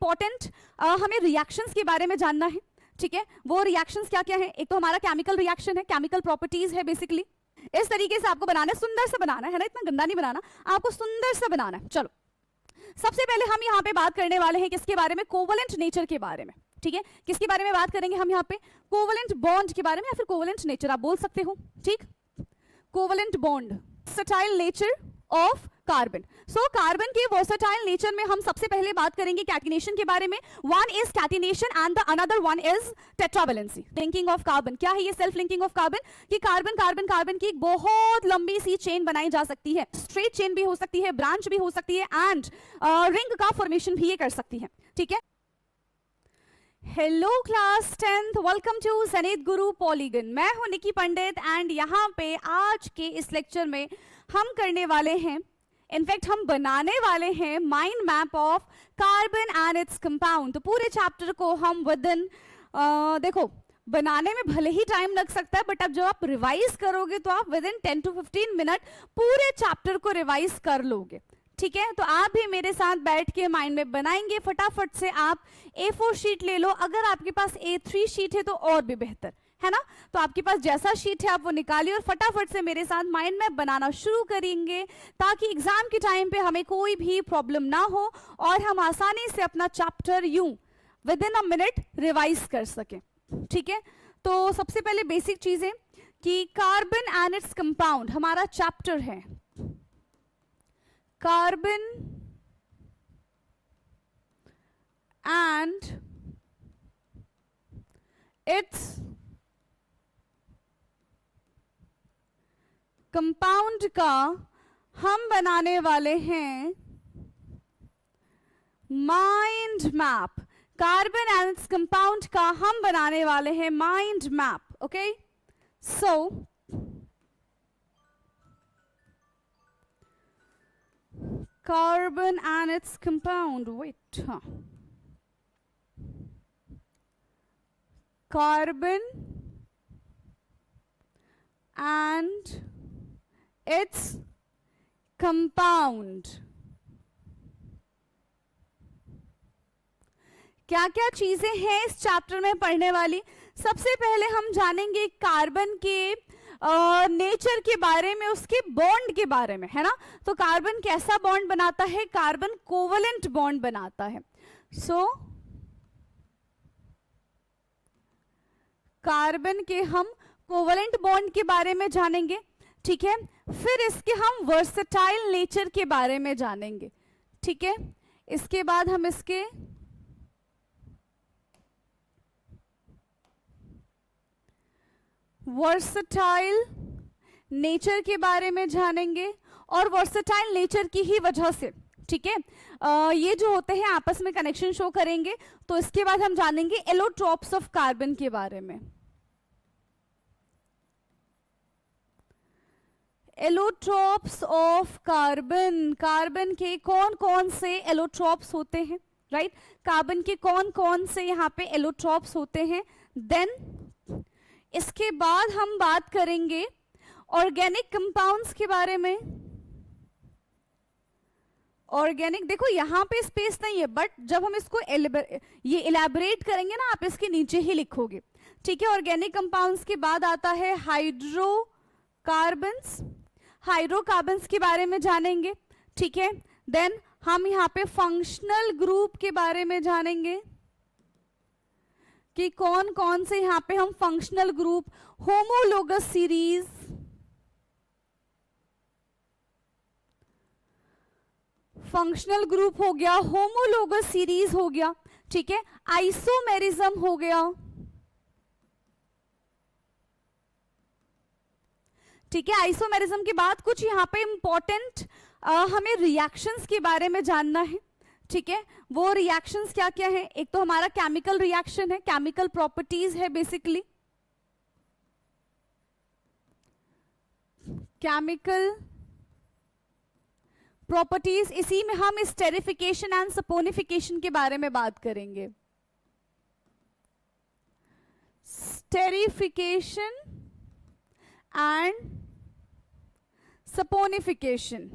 Important हमें reactions के बारे में जानना है, ठीक है। वो रिएक्शंस क्या क्या है, एक तो हमारा केमिकल रिएक्शन है, केमिकल प्रॉपर्टीज है बेसिकली। इस तरीके से आपको बनाना है, सुंदर से बनाना है ना, इतना गंदा नहीं बनाना, आपको सुंदर से बनाना है। चलो सबसे पहले हम यहाँ पे बात करने वाले हैं किसके बारे में, कोवलेंट नेचर के बारे में, ठीक है। किसके बारे में बात करेंगे हम यहाँ पे, कोवलेंट बॉन्ड के बारे में, या फिर कोवलेंट नेचर आप बोल सकते हो, ठीक। Covalent bond, versatile nature of carbon. So carbon के वर्सेटाइल नेचर में हम सबसे पहले बात करेंगे कैटिनेशन के बारे में। One is catenation and the another one is tetravalency. Linking of carbon, क्या है ये सेल्फ लिंकिंग ऑफ कार्बन, कि कार्बन कार्बन कार्बन की एक बहुत लंबी सी चेन बनाई जा सकती है, स्ट्रेट चेन भी हो सकती है, ब्रांच भी हो सकती है, एंड रिंग का फॉर्मेशन भी ये कर सकती है, ठीक है। Hello class 10th, welcome to सनेत गुरु पॉलीगन। मैं हूं निकी पंडित एंड यहाँ पे आज के इस लेक्चर में हम करने वाले हैं, इनफैक्ट हम बनाने वाले हैं mind map of carbon and its compound. तो पूरे चैप्टर को हम विदिन देखो बनाने में भले ही टाइम लग सकता है, बट अब जब आप रिवाइज करोगे तो आप विदिन 10 to 15 मिनट पूरे चैप्टर को रिवाइज कर लोगे, ठीक है। तो आप भी मेरे साथ बैठ के माइंड में बनाएंगे। फटाफट से आप A4 शीट ले लो, अगर आपके पास A3 शीट है तो और भी बेहतर है ना। तो आपके पास जैसा शीट है आप वो निकालिए और फटाफट से मेरे साथ माइंड मैप बनाना शुरू करेंगे, ताकि एग्जाम के टाइम पे हमें कोई भी प्रॉब्लम ना हो और हम आसानी से अपना चैप्टर यूं विदिन अ मिनट रिवाइज कर सके, ठीक है। तो सबसे पहले बेसिक चीजें कि कार्बन एंड इट्स कंपाउंड हमारा चैप्टर है, कार्बन एंड इट्स कंपाउंड का हम बनाने वाले हैं mind map. Carbon and its compound का हम बनाने वाले हैं mind map, okay. So carbon and its compound, wait, carbon and its compound। क्या क्या चीजें हैं इस चैप्टर में पढ़ने वाली। सबसे पहले हम जानेंगे कार्बन के नेचर के बारे में, उसके बॉन्ड के बारे में, है ना। तो कार्बन कैसा बॉन्ड बनाता है, कार्बन कोवलेंट बॉन्ड बनाता है। सो कार्बन के हम कोवलेंट बॉन्ड के बारे में जानेंगे, ठीक है। फिर इसके हम वर्सेटाइल नेचर के बारे में जानेंगे, ठीक है। इसके बाद हम इसके वर्सेटाइल नेचर के बारे में जानेंगे, और वर्सेटाइल नेचर की ही वजह से, ठीक है, ये जो होते हैं आपस में कनेक्शन शो करेंगे। तो इसके बाद हम जानेंगे एलोट्रोप्स ऑफ कार्बन के बारे में। एलोट्रोप्स ऑफ कार्बन, कार्बन के कौन कौन से एलोट्रोप्स होते हैं, राइट। कार्बन के कौन कौन से यहाँ पे एलोट्रोप्स होते हैं। देन इसके बाद हम बात करेंगे ऑर्गेनिक कंपाउंड्स के बारे में। ऑर्गेनिक, देखो यहाँ पे स्पेस नहीं है, बट जब हम इसको ये इलैबोरेट करेंगे ना, आप इसके नीचे ही लिखोगे, ठीक है। ऑर्गेनिक कंपाउंड्स के बाद आता है हाइड्रोकार्बन्स, हाइड्रोकार्बन्स के बारे में जानेंगे, ठीक है। देन हम यहाँ पे फंक्शनल ग्रुप के बारे में जानेंगे कि कौन कौन से यहाँ पे हम functional group, homologous series, functional group हो गया, होमोलोगस सीरीज हो गया, ठीक है। आइसोमेरिज्म हो गया, ठीक है। आइसोमेरिज्म के बाद कुछ यहाँ पे इंपॉर्टेंट हमें रिएक्शंस के बारे में जानना है, ठीक है। वो रिएक्शंस क्या क्या है, एक तो हमारा केमिकल रिएक्शन है, केमिकल प्रॉपर्टीज है बेसिकली, केमिकल प्रॉपर्टीज। इसी में हम स्टेरिफिकेशन एंड सपोनिफिकेशन के बारे में बात करेंगे। Esterification and saponification,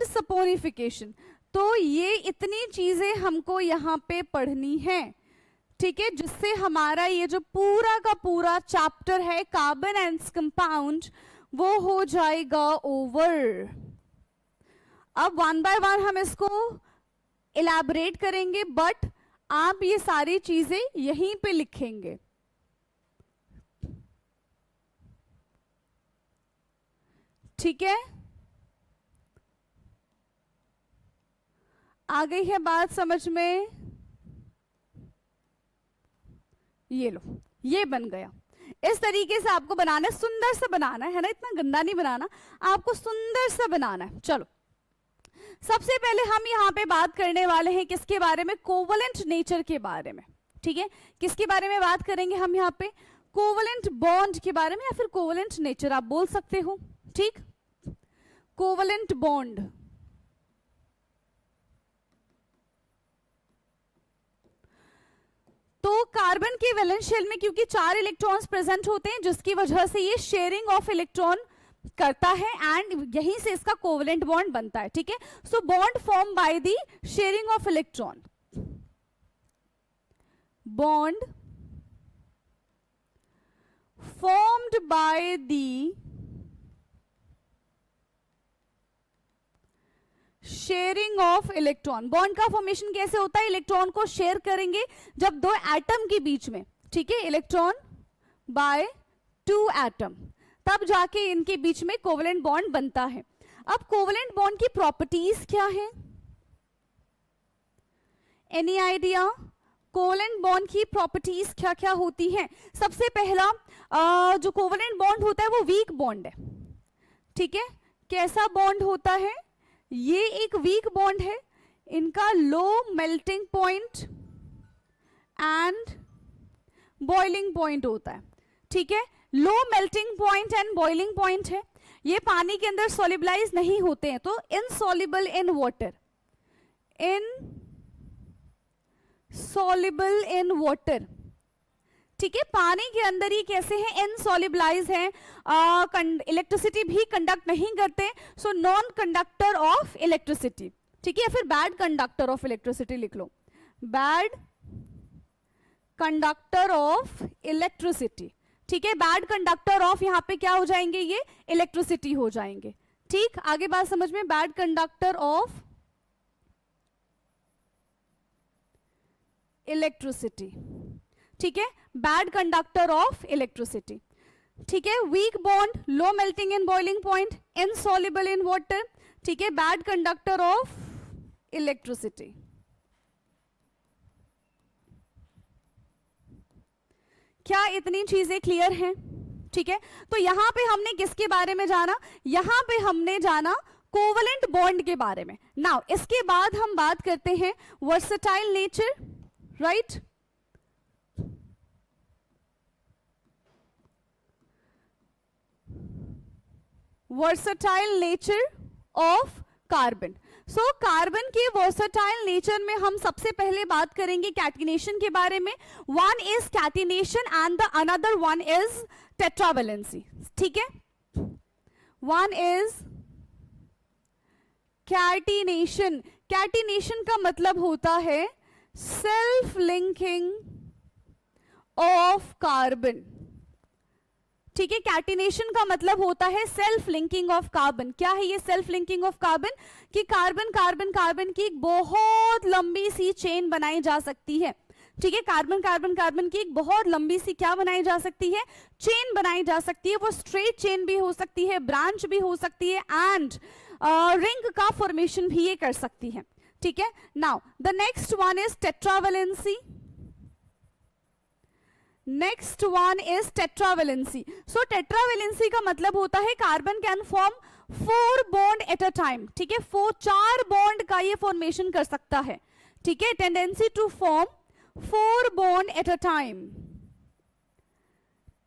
saponification. तो ये इतनी चीजें हमको यहाँ पे पढ़नी है, ठीक है, जिससे हमारा ये जो पूरा का पूरा चैप्टर है कार्बन एंड कंपाउंड वो हो जाएगा ओवर। अब वन बाय वन हम इसको इलैबोरेट करेंगे, बट आप ये सारी चीजें यहीं पे लिखेंगे। ठीक है, आ गई है बात समझ में? ये लो, ये बन गया। इस तरीके से आपको बनाना है, सुंदर सा बनाना है ना, इतना गंदा नहीं बनाना, आपको सुंदर सा बनाना है। चलो, सबसे पहले हम यहाँ पे बात करने वाले हैं किसके बारे में? कोवलेंट नेचर के बारे में। ठीक है, किसके बारे में बात करेंगे हम यहाँ पे? कोवलेंट बॉन्ड के बारे में, या फिर कोवलेंट नेचर आप बोल सकते हो। ठीक, कोवलेंट बॉन्ड। तो कार्बन के वैलेंस शेल में क्योंकि 4 इलेक्ट्रॉन्स प्रेजेंट होते हैं, जिसकी वजह से ये शेयरिंग ऑफ इलेक्ट्रॉन करता है एंड यहीं से इसका कोवलेंट बॉन्ड बनता है। ठीक है, so bond form by the sharing of electron, bond formed by the sharing of electron. Bond का फॉर्मेशन कैसे होता है? इलेक्ट्रॉन को शेयर करेंगे जब दो एटम के बीच में, ठीक है, इलेक्ट्रॉन बाय 2 एटम, तब जाके इनके बीच में कोवलेंट बॉन्ड बनता है। अब कोवलेंट बॉन्ड की प्रॉपर्टीज क्या है? Any idea? कोवलेंट बॉन्ड की प्रॉपर्टीज क्या क्या होती हैं? सबसे पहला जो कोवलेंट बॉन्ड होता है वो वीक बॉन्ड है। ठीक है, कैसा बॉन्ड होता है? ये एक वीक बॉन्ड है, इनका low melting point and boiling point होता है। ठीक है, low melting point and boiling point है। ये पानी के अंदर सोलिबलाइज नहीं होते हैं, तो insoluble in water, insoluble in water. ठीक है, पानी के अंदर ही कैसे हैं? इनसॉल्युबलाइज हैं, इलेक्ट्रिसिटी भी कंडक्ट नहीं करते, so non conductor of electricity. ठीक है, फिर बैड कंडक्टर ऑफ इलेक्ट्रिसिटी लिख लो, बैड कंडक्टर ऑफ इलेक्ट्रिसिटी। ठीक है, बैड कंडक्टर ऑफ यहाँ पे क्या हो जाएंगे? ये इलेक्ट्रिसिटी हो जाएंगे। ठीक, आगे बात समझ में? Bad conductor of electricity. ठीक है, बैड कंडक्टर ऑफ इलेक्ट्रिसिटी। ठीक है, weak bond, low melting in boiling point, insoluble in water. ठीक है, बैड कंडक्टर ऑफ इलेक्ट्रिसिटी। क्या इतनी चीजें क्लियर हैं? ठीक है, तो यहां पे हमने किसके बारे में जाना? यहां पे हमने जाना कोवलेंट बॉन्ड के बारे में। नाउ इसके बाद हम बात करते हैं versatile nature, right? Versatile nature of carbon. So carbon के वर्सेटाइल नेचर में हम सबसे पहले बात करेंगे कैटिनेशन के बारे में। One is catenation and the another one is tetravalency. ठीक है, वन इज कैटिनेशन। कैटिनेशन का मतलब होता है सेल्फ लिंकिंग ऑफ कार्बन। ठीक है, कैटिनेशन का मतलब होता है सेल्फ लिंकिंग ऑफ कार्बन। क्या है ये सेल्फ लिंकिंग ऑफ कार्बन? कि कार्बन कार्बन कार्बन की एक बहुत लंबी सी चेन बनाई जा सकती है। ठीक है, कार्बन कार्बन कार्बन की एक बहुत लंबी सी क्या बनाई जा सकती है? चेन बनाई जा सकती है। वो स्ट्रेट चेन भी हो सकती है, ब्रांच भी हो सकती है, एंड रिंग का फॉर्मेशन भी ये कर सकती है। ठीक है, now the next one is tetravalency. Next one is tetravalency. So tetravalency का मतलब होता है carbon can form 4 bond at a time. ठीक है, 4 बॉन्ड का ये फॉर्मेशन कर सकता है। ठीक है, tendency to form 4 bond at a time,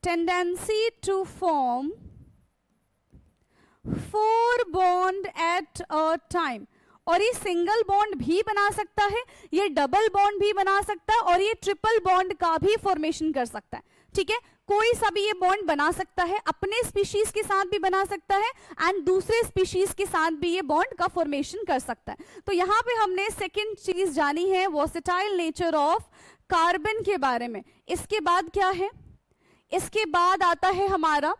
tendency to form 4 bond at a time. और ये सिंगल बॉन्ड भी बना सकता है, ये डबल बॉन्ड भी बना सकता है, और ये ट्रिपल बॉन्ड का भी फॉर्मेशन कर सकता है। ठीक है, कोई सा भी ये बॉन्ड बना सकता है, अपने स्पीशीज के साथ भी बना सकता है एंड दूसरे स्पीशीज के साथ भी ये बॉन्ड का फॉर्मेशन कर सकता है। तो यहाँ पे हमने सेकेंड चीज जानी है वर्सेटाइल नेचर ऑफ कार्बन के बारे में। इसके बाद क्या है, इसके बाद आता है हमारा,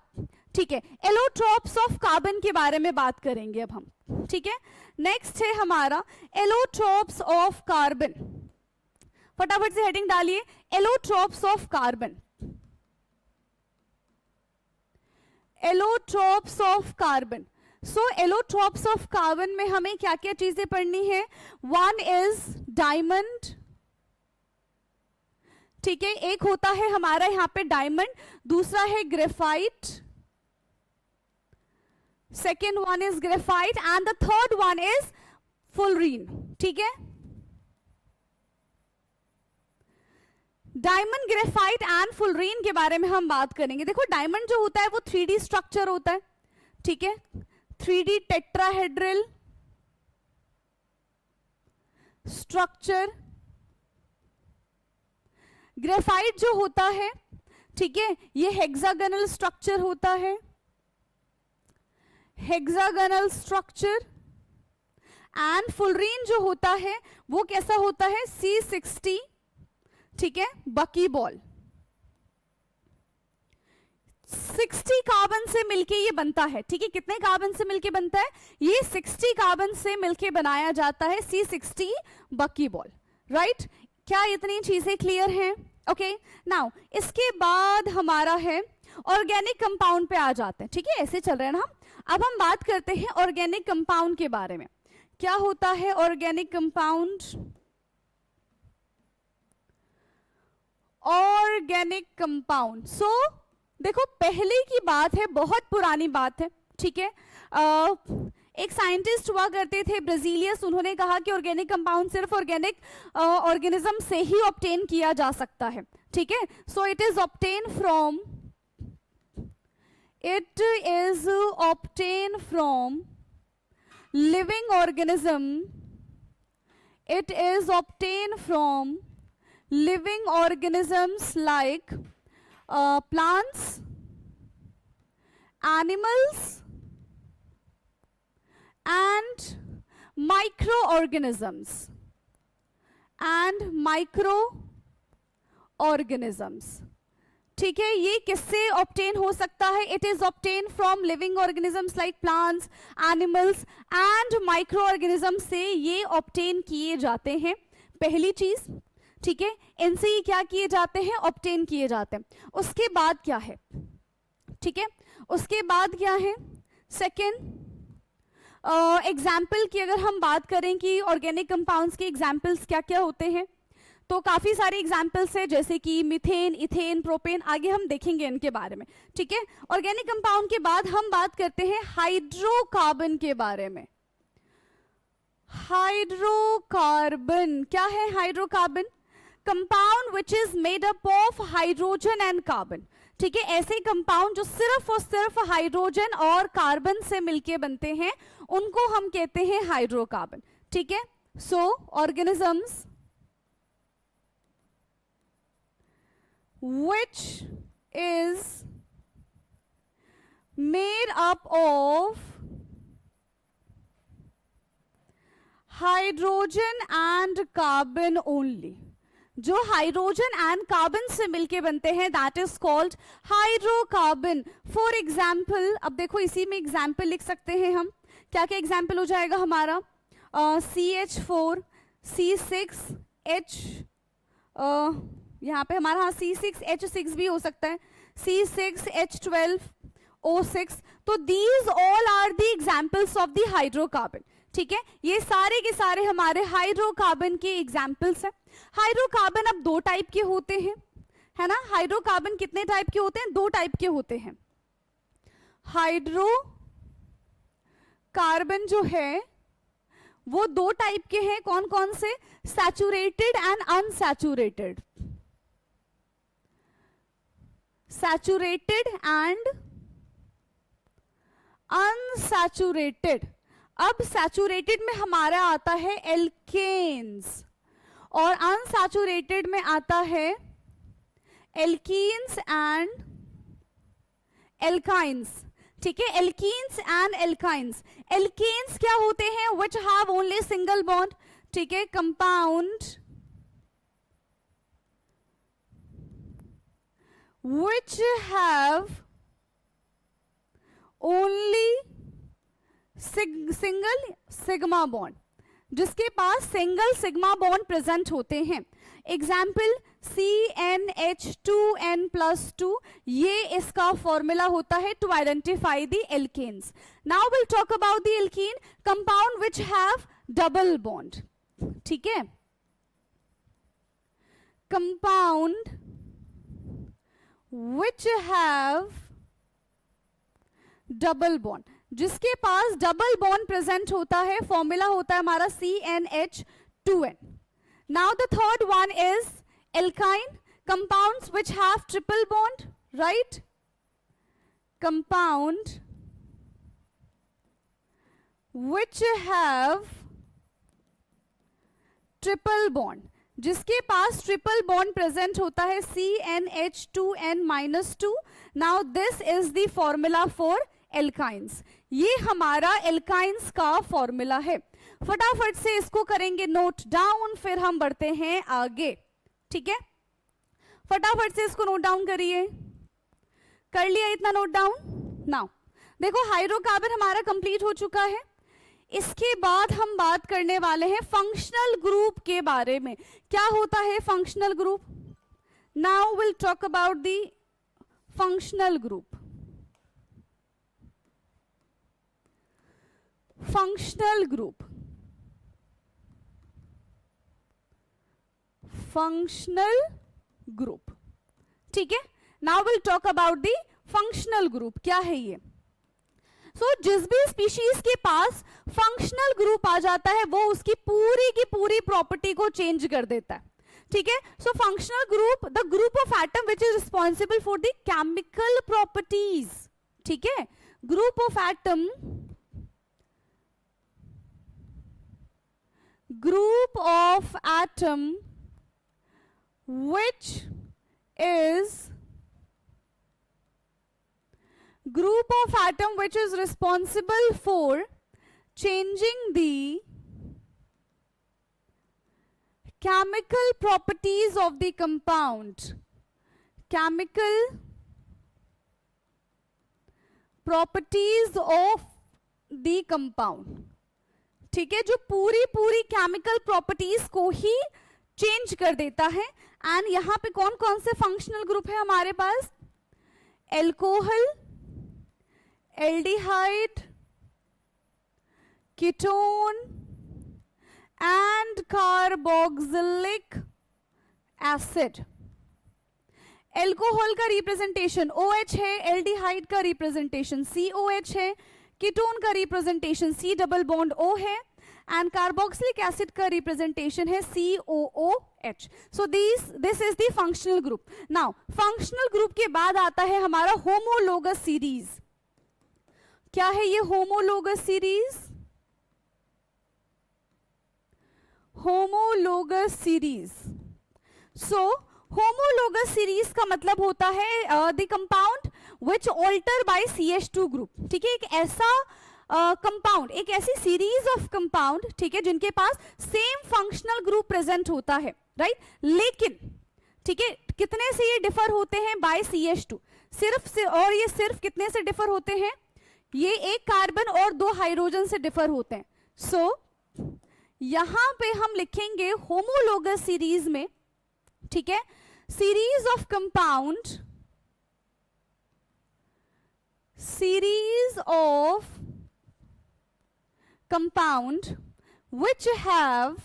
ठीक है, एलोट्रोप्स ऑफ कार्बन के बारे में बात करेंगे अब हम, ठीक है। नेक्स्ट है हमारा एलोट्रोप्स ऑफ कार्बन। फटाफट से हेडिंग डालिए, allotropes of carbon. Allotropes of carbon. So allotropes of carbon में हमें क्या क्या चीजें पढ़नी है। वन इज डायमंड, ठीक है, एक होता है हमारा यहां पे डायमंड, दूसरा है graphite, second one is graphite and the third one is fullerene, ठीक है। डायमंड, ग्रेफाइट एंड फुलरीन के बारे में हम बात करेंगे। देखो डायमंड जो होता है वो 3D स्ट्रक्चर होता है, ठीक है, 3D टेट्राहेड्रल स्ट्रक्चर। ग्रेफाइट जो होता है, ठीक है, ये हेक्सागोनल स्ट्रक्चर होता है, हेक्सागोनल स्ट्रक्चर। एंड फुलरीन जो होता है वो कैसा होता है, C60, ठीक है, बकी बॉल। 60 कार्बन से मिलके ये बनता है, ठीक है, कितने कार्बन से मिलके बनता है, ये 60 कार्बन से मिलके बनाया जाता है C60 बकी बॉल, राइट। क्या इतनी चीजें क्लियर हैं? ओके, नाउ इसके बाद हमारा है ऑर्गेनिक कंपाउंड पे आ जाते हैं, ठीक है, ऐसे चल रहे हैं ना हम। अब हम बात करते हैं ऑर्गेनिक कंपाउंड के बारे में। क्या होता है ऑर्गेनिक कंपाउंड? ऑर्गेनिक कंपाउंड, सो देखो पहले की बात है, बहुत पुरानी बात है, ठीक है। एक साइंटिस्ट हुआ करते थे ब्राजीलियस, उन्होंने कहा कि ऑर्गेनिक कंपाउंड सिर्फ ऑर्गेनिक ऑर्गेनिज्म से ही ऑब्टेन किया जा सकता है, ठीक है। So it is obtain from living organism, it is obtain from living organisms like plants, animals and microorganisms ठीक है। ये किससे ऑब्टेन हो सकता है? It is obtain from living organisms like plants, animals and micro organism से ये obtain किए जाते हैं, पहली चीज, ठीक है। इनसे ये क्या किए जाते हैं? ऑब्टेन किए जाते हैं। उसके बाद क्या है, ठीक है, उसके बाद क्या है? सेकेंड एग्जाम्पल की अगर हम बात करें कि ऑर्गेनिक कंपाउंड्स के एग्जाम्पल्स क्या क्या होते हैं, तो काफी सारे एग्जाम्पल्स है, जैसे कि मीथेन, इथेन, प्रोपेन, आगे हम देखेंगे इनके बारे में, ठीक है। ऑर्गेनिक कंपाउंड के बाद हम बात करते हैं हाइड्रोकार्बन के बारे में। हाइड्रोकार्बन क्या है? Hydrocarbon compound which is made up of hydrogen and carbon, ठीक है। ऐसे कंपाउंड जो सिर्फ और सिर्फ हाइड्रोजन और कार्बन से मिलके बनते हैं, उनको हम कहते हैं हाइड्रोकार्बन, ठीक है। सो organisms which is made up of hydrogen and carbon only, जो हाइड्रोजन एंड कार्बन से मिलके बनते हैं, that is called hydrocarbon. For example, अब देखो इसी में एग्जाम्पल लिख सकते हैं हम, क्या क्या एग्जाम्पल हो जाएगा हमारा? CH4, C6H, यहाँ पे हमारा हाँ C6H6 भी हो सकता है, C6H12O6। तो these all are the examples of the hydrocarbon, ठीक है। ये सारे के सारे हमारे हाइड्रोकार्बन के एग्जाम्पल्स हैं। हाइड्रोकार्बन अब दो टाइप के होते हैं, है ना। हाइड्रोकार्बन कितने टाइप के होते हैं? दो टाइप के होते हैं। हाइड्रोकार्बन जो है वो दो टाइप के हैं, कौन कौन से? Saturated and unsaturated. Saturated and unsaturated. अब सैचुरेटेड में हमारा आता है एल्केन्स और अनसैचुरेटेड में आता है एल्कीन्स एंड एल्काइंस, ठीक है, एल्कीन्स एंड एल्काइंस। एल्केन्स क्या होते हैं? Which have only single bond, ठीक है, compound which have only single sigma bond, जिसके पास सिंगल सिग्मा बॉन्ड प्रेजेंट होते हैं। एग्जाम्पल CnH2n+2, ये इसका फॉर्मूला होता है to identify the alkanes. Now will talk about the alkene, compound which have double bond, ठीक है, compound which have double bond, जिसके पास डबल बॉन्ड प्रेजेंट होता है, फॉर्मूला होता है हमारा CnH2n। Now the third one is alkyne, compounds which have triple bond, right, compound which have triple bond, जिसके पास ट्रिपल बॉन्ड प्रेजेंट होता है CnH2n-2। Now this is the formula for alkynes. ये हमारा एल्काइंस का formula है। फटाफट से इसको करेंगे नोट डाउन, फिर हम बढ़ते हैं आगे, ठीक है, फटाफट से इसको नोट डाउन करिए। कर लिया इतना नोट डाउन? नाउ देखो हाइड्रोकार्बन हमारा कंप्लीट हो चुका है। इसके बाद हम बात करने वाले हैं फंक्शनल ग्रुप के बारे में। क्या होता है functional group? Now will talk about the functional group. Functional group, functional group, ठीक है। Now will talk about the functional group. क्या है ये? जिस भी स्पीशीज के पास फंक्शनल ग्रुप आ जाता है वो उसकी पूरी की पूरी प्रॉपर्टी को चेंज कर देता है, ठीक है। So functional group, the group of atom which is responsible for the chemical properties, ठीक है, group of atom, group of atom which is responsible for changing the chemical properties of the compound, chemical properties of the compound, ठीक है, जो पूरी पूरी chemical properties को ही change कर देता है। एंड यहां पे कौन कौन से फंक्शनल ग्रुप है हमारे पास? Alcohol, aldehyde, ketone and carboxylic acid. Alcohol का रिप्रेजेंटेशन OH है, एल्डिहाइड का रिप्रेजेंटेशन COH है, कीटोन का representation C double bond O है, एंड कार्बोक्सिलिक एसिड का रिप्रेजेंटेशन है COOH। So this is the functional group. Now functional group के बाद आता है हमारा होमोलोगस सीरीज। क्या है ये homologous series? Homologous series. So homologous series का मतलब होता है the compound which alter by CH2 group, ठीक है, एक ऐसा कंपाउंड, एक ऐसी सीरीज ऑफ कंपाउंड, ठीक है, जिनके पास सेम फंक्शनल ग्रुप प्रेजेंट होता है, राइट, लेकिन ठीक है कितने से ये डिफर होते हैं? बाय CH2, और ये सिर्फ कितने से डिफर होते हैं? ये एक कार्बन और 2 हाइड्रोजन से डिफर होते हैं। सो यहां पे हम लिखेंगे होमोलोगस सीरीज में, ठीक है, series of compound, series of compound which have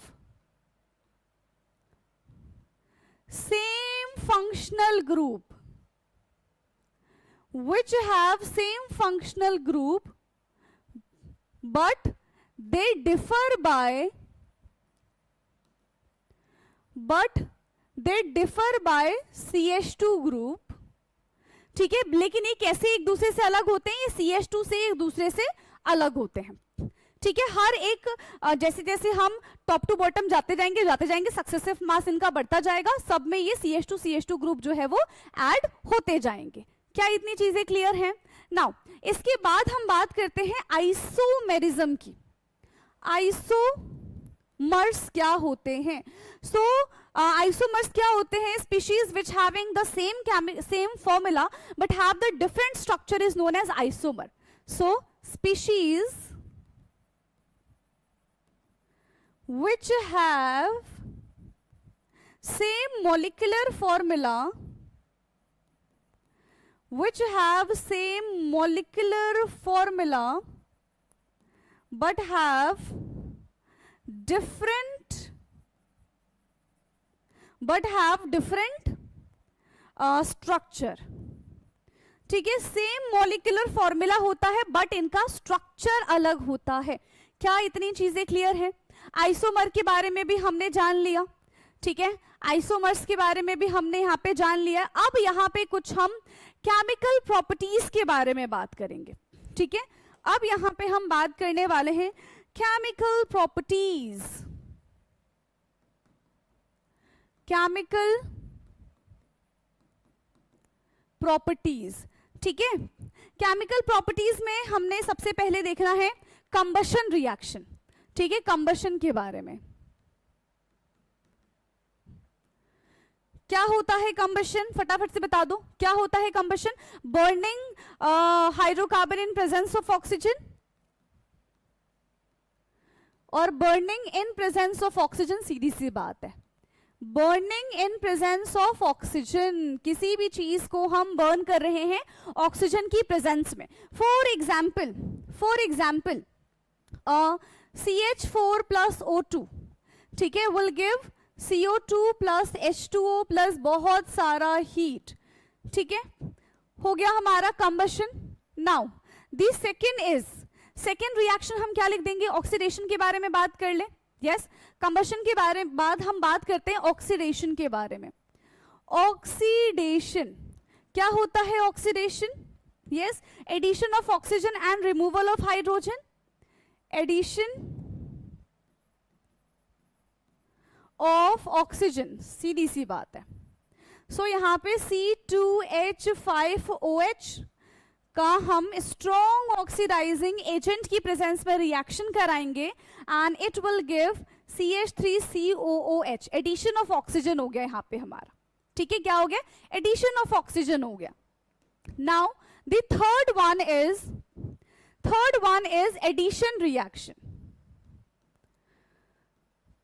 same functional group, but they differ by CH2 group, ठीक है, लेकिन ये कैसे एक दूसरे से अलग होते हैं? ये CH2 से एक दूसरे से अलग होते हैं, ठीक है। हर एक जैसे जैसे हम टॉप टू बॉटम जाते जाएंगे सक्सेसिव मास इनका बढ़ता जाएगा, सब में ये CH2 ग्रुप जो है वो ऐड होते जाएंगे। क्या इतनी चीजें क्लियर हैं? नाउ इसके बाद हम बात करते हैं आइसोमेरिज्म की। आइसोमर्स क्या होते हैं? सो आइसोमर्स क्या होते हैं? Species which having the same formula but have the different structure is known as isomer. So species which have same molecular formula, but have different structure। ठीक है, सेम मॉलिक्यूलर फॉर्मूला होता है बट इनका structure अलग होता है। क्या इतनी चीजें क्लियर है? आइसोमर के बारे में भी हमने जान लिया, ठीक है, आइसोमर्स के बारे में भी हमने यहाँ पे जान लिया। अब यहाँ पे कुछ हम केमिकल प्रॉपर्टीज के बारे में बात करेंगे, ठीक है। अब यहाँ पे हम बात करने वाले हैं केमिकल प्रॉपर्टीज। केमिकल प्रॉपर्टीज, ठीक है। केमिकल प्रॉपर्टीज में हमने सबसे पहले देखना है कंबशन रिएक्शन, ठीक है, कंबशन के बारे में। क्या होता है कंबशन? फटाफट से बता दो, क्या होता है combustion? Burning hydrocarbon in presence of oxygen और burning in presence of oxygen, सीधी सी बात है। Burning in presence of oxygen, किसी भी चीज को हम बर्न कर रहे हैं ऑक्सीजन की प्रेजेंस में। For example CH4 plus O2, ठीक है, will give CO2 plus H2O plus बहुत सारा हीट, ठीक है, हो गया हमारा combustion. Now the second reaction हम क्या लिख देंगे? ऑक्सीडेशन के बारे में बात कर ले। यस, कंबशन के बारे में बाद हम बात करते हैं ऑक्सीडेशन के बारे में। ऑक्सीडेशन क्या होता है? Oxidation, yes, addition of oxygen and removal of hydrogen. Addition of oxygen, सीधी सी बात है। सो यहां पे C2H5OH का हम स्ट्रॉन्ग ऑक्सीडाइजिंग एजेंट की प्रेजेंस में रिएक्शन कराएंगे and it will give CH3COOH। Addition of oxygen हो गया यहां पे हमारा, ठीक है, क्या हो गया? एडिशन ऑफ ऑक्सीजन हो गया। Now the third one is addition reaction.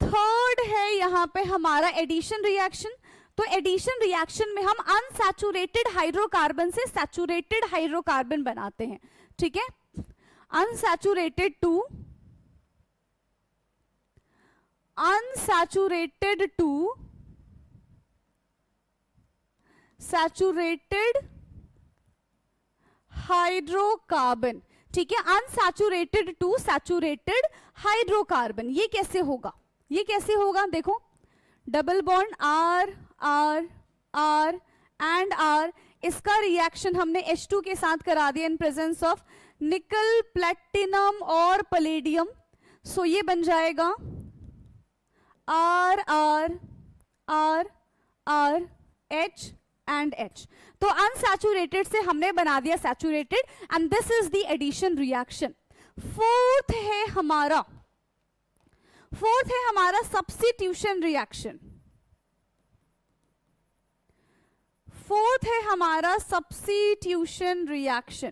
Third है यहां पे हमारा एडिशन रिएक्शन। तो एडिशन रिएक्शन में हम अनसैचुरेटेड हाइड्रोकार्बन से सैचुरेटेड हाइड्रोकार्बन बनाते हैं, ठीक है, अनसैचुरेटेड टू सैचुरेटेड हाइड्रोकार्बन, ठीक है, अनसैचुरेटेड टू सैचुरेटेड हाइड्रोकार्बन। ये कैसे होगा? देखो, double bond R R R and R, इसका रिएक्शन हमने H2 के साथ करा दिया in presence of nickel, platinum और पैलेडियम। सो ये बन जाएगा R R R R H and H। तो अनसैचुरेटेड से हमने बना दिया saturated and this is the addition reaction. Fourth है हमारा सब्स्टिट्यूशन रिएक्शन।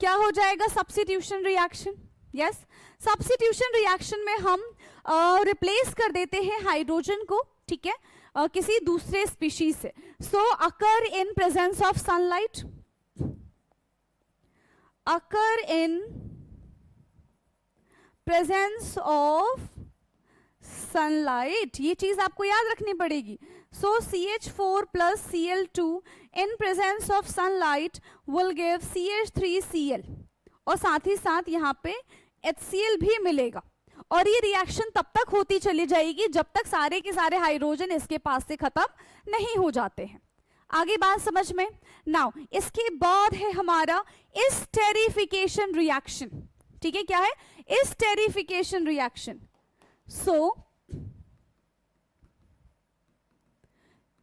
क्या हो जाएगा substitution reaction? Yes, substitution reaction में हम रिप्लेस कर देते हैं हाइड्रोजन को, ठीक है, किसी दूसरे स्पीशीज से। सो अकर इन प्रेजेंस ऑफ सनलाइट, ये चीज आपको याद रखनी पड़ेगी। सो CH4 plus Cl2 in presence of sunlight will give CH3Cl और साथ ही साथ यहाँ पे HCl भी मिलेगा। और ये रिएक्शन तब तक होती चली जाएगी जब तक सारे के सारे हाइड्रोजन इसके पास से खत्म नहीं हो जाते हैं। आगे बात समझ में? नाउ इसके बाद है हमारा एस्टेरिफिकेशन रिएक्शन, ठीक है, क्या है? Esterification reaction. सो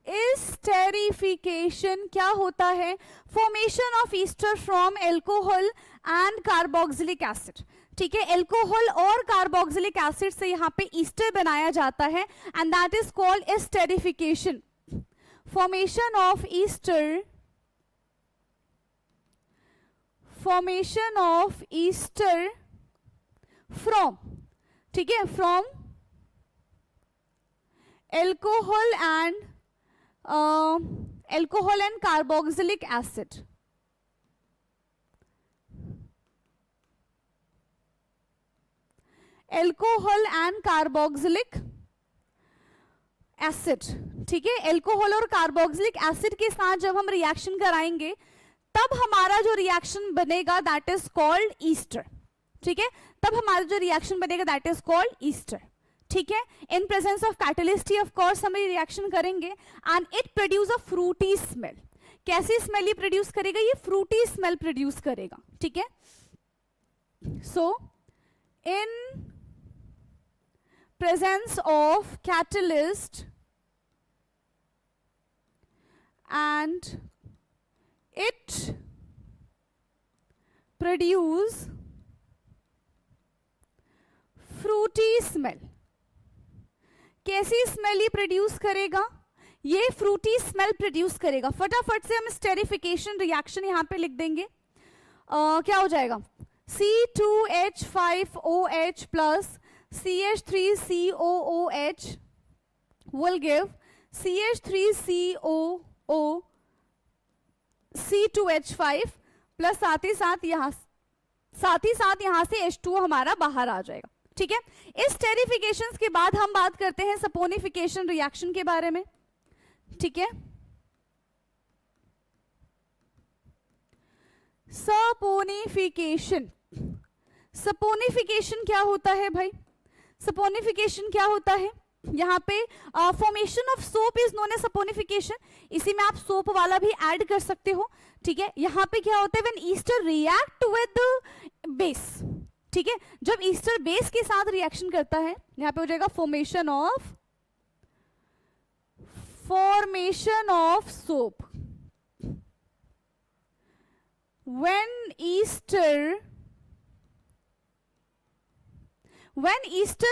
एस्टेरिफिकेशन क्या होता है? Formation of Easter from alcohol and carboxylic acid. ठीक है, एल्कोहल और कार्बोक्सिलिक एसिड से यहाँ पे ईस्टर बनाया जाता है and that is called esterification. Formation of Easter, formation of Easter from, ठीक है, from alcohol and carboxylic acid. Alcohol and carboxylic acid, ठीक है, एल्कोहल और कार्बोक्सिलिक एसिड के साथ जब हम रिएक्शन कराएंगे तब हमारा जो रिएक्शन बनेगा दैट इज कॉल्ड ईस्टर। ठीक है, तब हमारा जो रिएक्शन बनेगा दैट इज कॉल्ड ईस्टर। ठीक है, इन प्रेजेंस ऑफ कैटलिस्ट ही ऑफ कोर्स हम रिएक्शन करेंगे and it produce a fruity smell. कैसी स्मेल ये प्रोड्यूस करेगा? ये फ्रूटी स्मेल प्रोड्यूस करेगा। ठीक है, so in presence of catalyst and it produce fruity smell। कैसी स्मेल ये प्रोड्यूस करेगा? ये फ्रूटी स्मेल प्रोड्यूस करेगा। फटाफट से हम स्टेरिफिकेशन रिएक्शन यहां पे लिख देंगे। क्या हो जाएगा? C2H5OH plus CH3COOH will give CH3CO C2H5 plus साथ ही साथ यहां से H2O हमारा बाहर आ जाएगा। ठीक है, इस स्टेरिफिकेशन के बाद हम बात करते हैं सपोनिफिकेशन रिएक्शन के बारे में। ठीक है, सपोनिफिकेशन, सपोनिफिकेशन क्या होता है भाई? सपोनिफिकेशन क्या होता है? यहाँ पे formation of soap is known as saponification. इसी में आप सोप वाला भी ऐड कर सकते हो। ठीक है, यहाँ पे क्या होता है? When Easter react with base. ठीक है, जब ईस्टर बेस के साथ रिएक्शन करता है, यहाँ पे हो जाएगा formation of soap. When Easter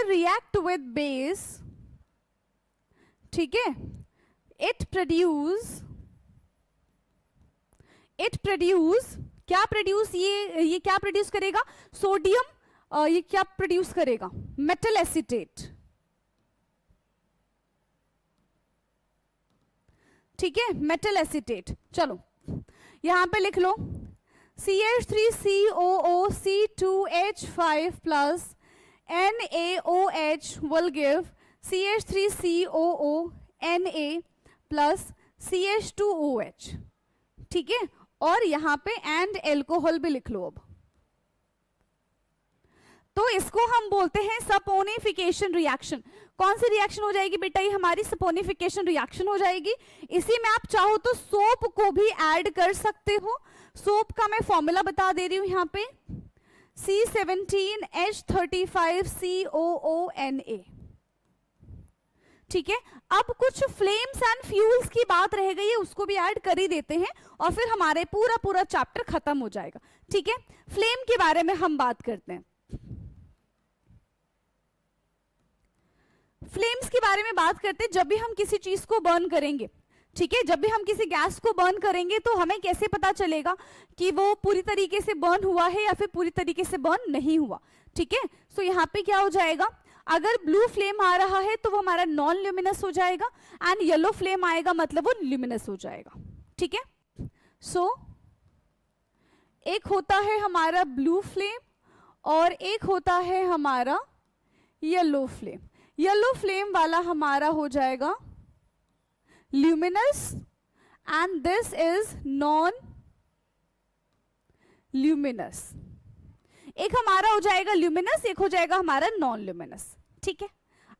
react with base, ठीक है, इट प्रोड्यूस क्या प्रोड्यूस, ये क्या प्रोड्यूस करेगा? सोडियम, ये क्या प्रोड्यूस करेगा? Metal acetate. ठीक है, मेटल एसीटेट। चलो यहां पे लिख लो CH3COO C2H5 plus NaOH will give CH3COO Na plus CH2OH। ठीक है, और यहां पे एंड एल्कोहल भी लिख लो। अब तो इसको हम बोलते हैं सपोनिफिकेशन रिएक्शन। कौन सी रिएक्शन हो जाएगी बेटा? ये हमारी सपोनिफिकेशन रिएक्शन हो जाएगी। इसी में आप चाहो तो सोप को भी ऐड कर सकते हो। सोप का मैं फॉर्मूला बता दे रही हूं यहाँ पे, C17H35COONA। ठीक है, अब कुछ फ्लेम्स एंड फ्यूल्स की बात रह गई है, उसको भी ऐड कर ही देते हैं और फिर हमारे पूरा चैप्टर खत्म हो जाएगा। ठीक है, फ्लेम के बारे में हम बात करते हैं। फ्लेम्स के बारे में बात करते हैं जब भी हम किसी चीज को बर्न करेंगे। ठीक है, जब भी हम किसी गैस को बर्न करेंगे तो हमें कैसे पता चलेगा कि वो पूरी तरीके से बर्न हुआ है या फिर पूरी तरीके से बर्न नहीं हुआ? ठीक है, सो यहाँ पे क्या हो जाएगा? अगर ब्लू फ्लेम आ रहा है तो वो हमारा नॉन ल्यूमिनस हो जाएगा एंड येलो फ्लेम आएगा मतलब वो ल्यूमिनस हो जाएगा। ठीक है, सो एक होता है हमारा ब्लू फ्लेम और एक होता है हमारा येलो फ्लेम। येलो फ्लेम वाला हमारा हो जाएगा luminous and this is non luminous. एक हमारा हो जाएगा ल्यूमिनस, एक हो जाएगा हमारा नॉन ल्यूमिनस। ठीक है,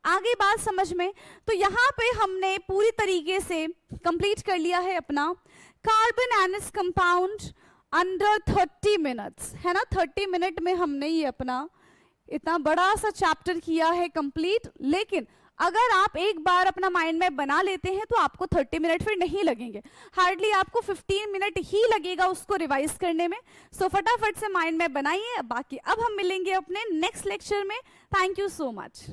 आगे बात समझ में? तो यहां पे हमने पूरी तरीके से कंप्लीट कर लिया है अपना carbon and its compound under 30 minutes, है ना। 30 मिनट में हमने ये अपना इतना बड़ा सा चैप्टर किया है कंप्लीट। लेकिन अगर आप एक बार अपना माइंड मैप बना लेते हैं तो आपको 30 मिनट फिर नहीं लगेंगे, हार्डली आपको 15 मिनट ही लगेगा उसको रिवाइज करने में। सो फटाफट से माइंड मैप बनाइए। बाकी अब हम मिलेंगे अपने नेक्स्ट लेक्चर में। Thank you so much.